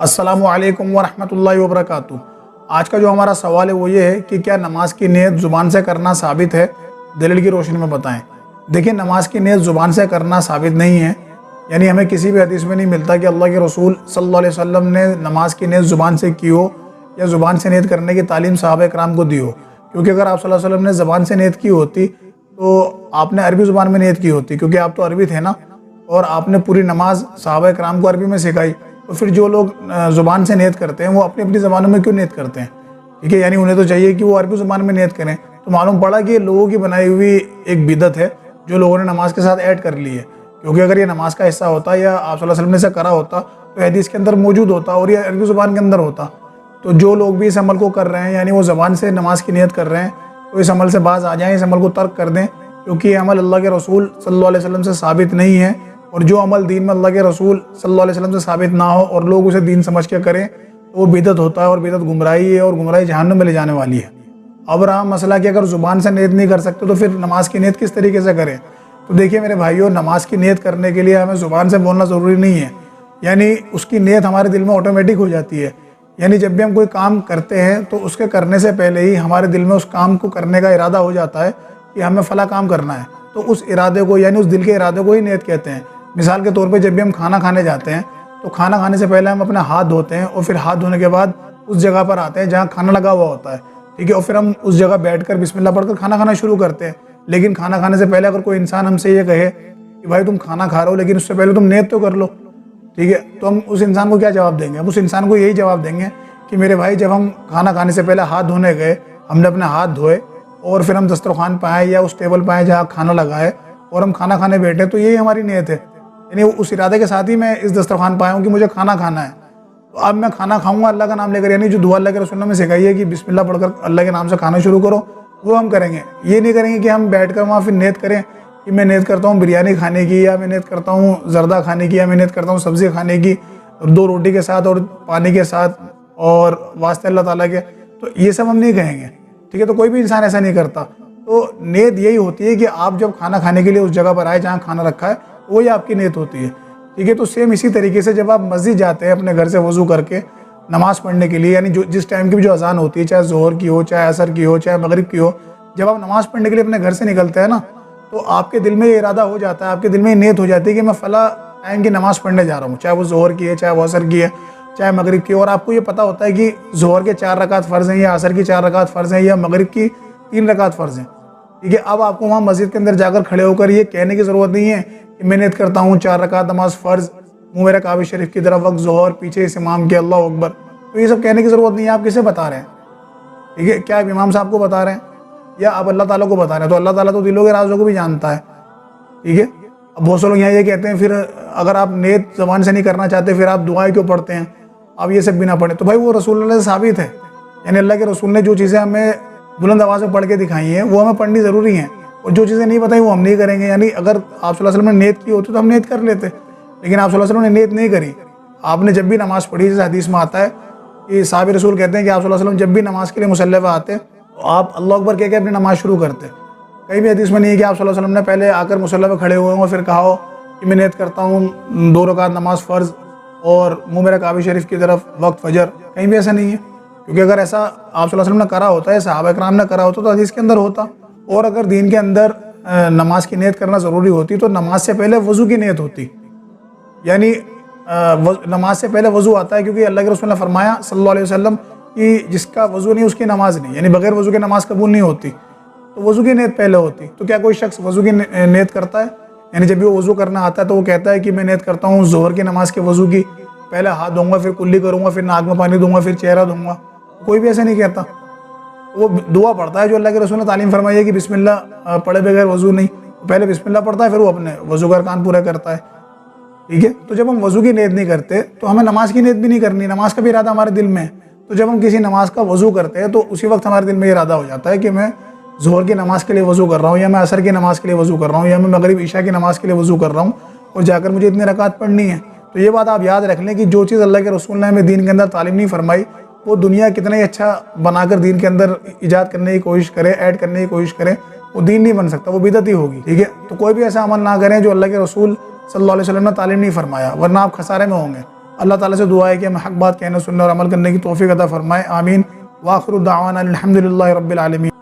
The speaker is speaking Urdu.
السلام علیکم ورحمۃ اللہ وبرکاتہ۔ آج کا جو ہمارا سوال ہے وہ یہ ہے کہ کیا نماز کی نیت زبان سے کرنا ثابت ہے؟ دلیل کی روشنی میں بتائیں۔ دیکھیں، نماز کی نیت زبان سے کرنا ثابت نہیں ہے، یعنی ہمیں کسی بھی حدیث میں نہیں ملتا کہ اللہ کے رسول صلی اللہ علیہ وسلم نے نماز کی نیت زبان سے کی ہو یا زبان سے نیت کرنے کی تعلیم صحابہ کرام کو دی ہو، کیونکہ اگر آپ صلی اللہ علیہ وسلم نے زبان سے نیت کی ہوتی تو آپ نے عربی زبان میں نیت کی ہوتی، کیونکہ آپ تو عربی تھے نا، اور آپ نے پوری نماز صحابہ کرام کو عربی میں سکھائی۔ تو پھر جو لوگ زبان سے نیت کرتے ہیں وہ اپنی اپنی زبانوں میں کیوں نیت کرتے ہیں؟ ٹھیک ہے، یعنی انہیں تو چاہیے کہ وہ عربی زبان میں نیت کریں۔ تو معلوم پڑا کہ یہ لوگوں کی بنائی ہوئی ایک بدعت ہے جو لوگوں نے نماز کے ساتھ ایڈ کر لی ہے، کیونکہ اگر یہ نماز کا حصہ ہوتا یا آپ صلی اللہ علیہ وسلم نے اسے کرا ہوتا تو حدیث کے اندر موجود ہوتا اور یہ عربی زبان کے اندر ہوتا۔ تو جو لوگ بھی اس عمل کو کر رہے ہیں، یعنی وہ زبان سے نماز کی نیت کر رہے ہیں، تو اس عمل سے باز آ جائیں، اس عمل کو ترک کر دیں، کیونکہ یہ عمل اللہ کے رسول صلی اللہ علیہ وسلم سے ثابت نہیں ہے۔ اور جو عمل دین میں اللہ کے رسول صلی اللہ علیہ وسلم سے ثابت نہ ہو اور لوگ اسے دین سمجھ کے کریں تو وہ بدعت ہوتا ہے، اور بدعت گمراہی ہے، اور گمراہی جہنم میں لے جانے والی ہے۔ اب رہا مسئلہ کہ اگر زبان سے نیت نہیں کر سکتے تو پھر نماز کی نیت کس طریقے سے کریں؟ تو دیکھیے میرے بھائیوں، نماز کی نیت کرنے کے لیے ہمیں زبان سے بولنا ضروری نہیں ہے، یعنی اس کی نیت ہمارے دل میں آٹومیٹک ہو جاتی ہے۔ یعنی جب بھی ہم کوئی کام کرتے ہیں تو اس کے کرنے سے پہلے ہی ہمارے دل میں اس کام کو کرنے کا ارادہ ہو جاتا ہے کہ ہمیں فلاں کام کرنا ہے، تو اس ارادے کو، یعنی اس دل کے ارادے کو ہی نیت کہتے ہیں۔ مثال کے طور پہ جب بھی ہم کھانا کھانے جاتے ہیں تو کھانا کھانے سے پہلے ہم اپنا ہاتھ دھوتے ہیں، اور پھر ہاتھ دھونے کے بعد اس جگہ پر آتے ہیں جہاں کھانا لگا ہوا ہوتا ہے، ٹھیک ہے، اور پھر ہم اس جگہ بیٹھ کر بسم اللہ پڑھ کر کھانا کھانا شروع کرتے ہیں۔ لیکن کھانا کھانے سے پہلے اگر کوئی انسان ہم سے یہ کہے کہ بھائی تم کھانا کھا رہے ہو لیکن اس سے پہلے تم نیت تو کر لو، ٹھیک ہے، تو ہم اس انسان کو کیا جواب دیں گے؟ ہم اس انسان کو یہی جواب دیں گے کہ میرے بھائی، جب ہم کھانا کھانے سے پہلے ہاتھ دھونے گئے، ہم نے اپنے ہاتھ دھوئے اور پھر ہم دسترخوان پہ آئے یا اس ٹیبل پہ آئے جہاں کھانا لگا ہے اور ہم کھانا کھانے بیٹھے، تو یہی ہماری نیت ہے، یعنی اس ارادے کے ساتھ ہی میں اس دسترخوان پہ آیا ہوں کہ مجھے کھانا کھانا ہے۔ تو اب میں کھانا کھاؤں گا اللہ کا نام لے کر، یعنی جو دعا اللہ کے رسول نے ہمیں سکھائی ہے کہ بسم اللہ پڑھ کر اللہ کے نام سے کھانا شروع کرو، وہ ہم کریں گے۔ یہ نہیں کریں گے کہ ہم بیٹھ کر وہاں پھر نیت کریں کہ میں نیت کرتا ہوں بریانی کھانے کی، یا میں نیت کرتا ہوں زردہ کھانے کی، یا میں نیت کرتا ہوں سبزی کھانے کی، 2 روٹی کے ساتھ اور پانی کے ساتھ اور واسطے اللہ تعالیٰ کے، تو یہ سب ہم نہیں کہیں گے، ٹھیک ہے۔ تو کوئی بھی انسان ایسا نہیں کرتا۔ تو نیت یہی ہوتی ہے کہ آپ جب کھانا کھانے کے لیے اس جگہ پر آئے جہاں کھانا رکھا ہے، وہی آپ کی نیت ہوتی ہے، ٹھیک ہے۔ تو سیم اسی طریقے سے جب آپ مسجد جاتے ہیں اپنے گھر سے وضو کر کے نماز پڑھنے کے لیے، یعنی جس ٹائم کی بھی جو اذان ہوتی ہے، چاہے ظہر کی ہو، چاہے عصر کی ہو، چاہے مغرب کی ہو، جب آپ نماز پڑھنے کے لیے اپنے گھر سے نکلتے ہیں نا، تو آپ کے دل میں یہ ارادہ ہو جاتا ہے، آپ کے دل میں یہ نیت ہو جاتی ہے کہ میں فلاں ٹائم کی نماز پڑھنے جا رہا ہوں، چاہے وہ ظہر کی ہے، چاہے وہ عصر کی ہے، چاہے مغرب کی، اور آپ کو یہ پتہ ہوتا ہے کہ ظہر کے 4 رکعت فرض ہیں، یا عصر کی 4 رکعت فرض ہیں، یا مغرب کی 3 رکعت فرض ہیں، ٹھیک ہے۔ اب آپ کو وہاں مسجد کے اندر جا کر کھڑے ہو کر یہ کہنے کی ضرورت نہیں ہے کہ میں نیت کرتا ہوں 4 رکعت نماز فرض، منہ میرا کعبہ شریف کی طرف، وقت ظہر، پیچھے اس امام کے اللہ اکبر، تو یہ سب کہنے کی ضرورت نہیں ہے۔ آپ کسے بتا رہے ہیں؟ ٹھیک ہے، کیا آپ امام صاحب کو بتا رہے ہیں یا آپ اللہ تعالیٰ کو بتا رہے ہیں؟ تو اللہ تعالیٰ تو دلوں کے رازوں کو بھی جانتا ہے، ٹھیک ہے۔ اب بہت سے لوگ یہاں یہ کہتے ہیں پھر اگر آپ نیت زبان سے نہیں کرنا چاہتے پھر آپ دعائیں کیوں پڑھتے ہیں، آپ یہ سب بھی نہ پڑھیں؟ تو بھائی وہ رسول اللہ سے ثابت ہے، یعنی اللہ کے رسول نے جو چیزیں ہمیں بلند آواز میں پڑھ کے دکھائی ہیں وہ ہمیں پڑھنی ضروری ہیں، اور جو چیزیں نہیں بتائیں وہ ہم نہیں کریں گے۔ یعنی اگر آپ صلی اللہ علیہ وسلم نے نیت کی ہوتی تو ہم نیت کر لیتے، لیکن آپ صلی اللہ علیہ وسلم نے نیت نہیں کری۔ آپ نے جب بھی نماز پڑھی، جیسے حدیث میں آتا ہے کہ صحابہ رسول کہتے ہیں کہ آپ صلی اللہ علیہ وسلم جب بھی نماز کے لیے مصلی پہ آتے تو آپ اللہ اکبر کہہ کے اپنی نماز شروع کرتے۔ کہیں بھی حدیث میں نہیں ہے کہ آپ صلی اللہ علیہ وسلم نے پہلے آ کر مصلی پہ کھڑے ہوئے ہوں اور پھر کہا ہو کہ میں نیت کرتا ہوں 2 رکعت نماز فرض اور منہ میرا کعبہ شریف کی طرف، وقت فجر، کہیں بھی ایسا نہیں ہے۔ کیونکہ اگر ایسا آپ صلی اللہ علیہ وسلم نے کرا ہوتا ہے، صحابہ کرام نے کرا ہوتا تو حدیث کے اندر ہوتا۔ اور اگر دین کے اندر نماز کی نیت کرنا ضروری ہوتی تو نماز سے پہلے وضو کی نیت ہوتی، یعنی نماز سے پہلے وضو آتا ہے، کیونکہ اللہ کے رسول نے فرمایا صلی اللہ علیہ وسلم کہ جس کا وضو نہیں اس کی نماز نہیں، یعنی بغیر وضو کے نماز قبول نہیں ہوتی، تو وضو کی نیت پہلے ہوتی۔ تو کیا کوئی شخص وضو کی نیت کرتا ہے؟ یعنی جب بھی وہ وضو کرنا آتا ہے تو وہ کہتا ہے کہ میں نیت کرتا ہوں ظہر کی نماز کے وضو کی، پہلے ہاتھ دھوں گا، پھر کلی کروں گا، پھر ناک میں پانی دوں گا، پھر چہرہ دھوں گا؟ کوئی بھی ایسا نہیں کہتا۔ وہ دعا پڑھتا ہے جو اللہ کے رسول نے تعلیم فرمائی ہے کہ بسم اللہ پڑھے بغیر وضو نہیں، پہلے بسم اللہ پڑھتا ہے پھر وہ اپنے وضو کا ارکان پورے کرتا ہے، ٹھیک ہے۔ تو جب ہم وضو کی نیت نہیں کرتے تو ہمیں نماز کی نیت بھی نہیں کرنی، نماز کا بھی ارادہ ہمارے دل میں ہے۔ تو جب ہم کسی نماز کا وضو کرتے ہیں تو اسی وقت ہمارے دل میں یہ ارادہ ہو جاتا ہے کہ میں ظہر کی نماز کے لیے وضو کر رہا ہوں، یا میں عصر کی نماز کے لیے وضو کر رہا ہوں، یا میں مغرب عشاء کی نماز کے لیے وضو کر رہا ہوں، اور جا کر مجھے اتنی رکعت پڑھنی ہے۔ تو یہ بات آپ یاد رکھ لیں کہ جو چیز اللہ کے رسول نے ہمیں دین کے اندر تعلیم نہیں فرمائی، وہ دنیا کتنا ہی اچھا بنا کر دین کے اندر ایجاد کرنے کی کوشش کرے، ایڈ کرنے کی کوشش کرے، وہ دین نہیں بن سکتا، وہ بدعت ہی ہوگی، ٹھیک ہے۔ تو کوئی بھی ایسا عمل نہ کریں جو اللہ کے رسول صلی اللہ علیہ وسلم نے تعلیم نہیں فرمایا، ورنہ آپ خسارے میں ہوں گے۔ اللہ تعالیٰ سے دعا ہے کہ ہمیں حق بات کہنے، سننے اور عمل کرنے کی توفیق عطا فرمائے، آمین۔ وآخر دعوانا الحمدللہ رب العالمین۔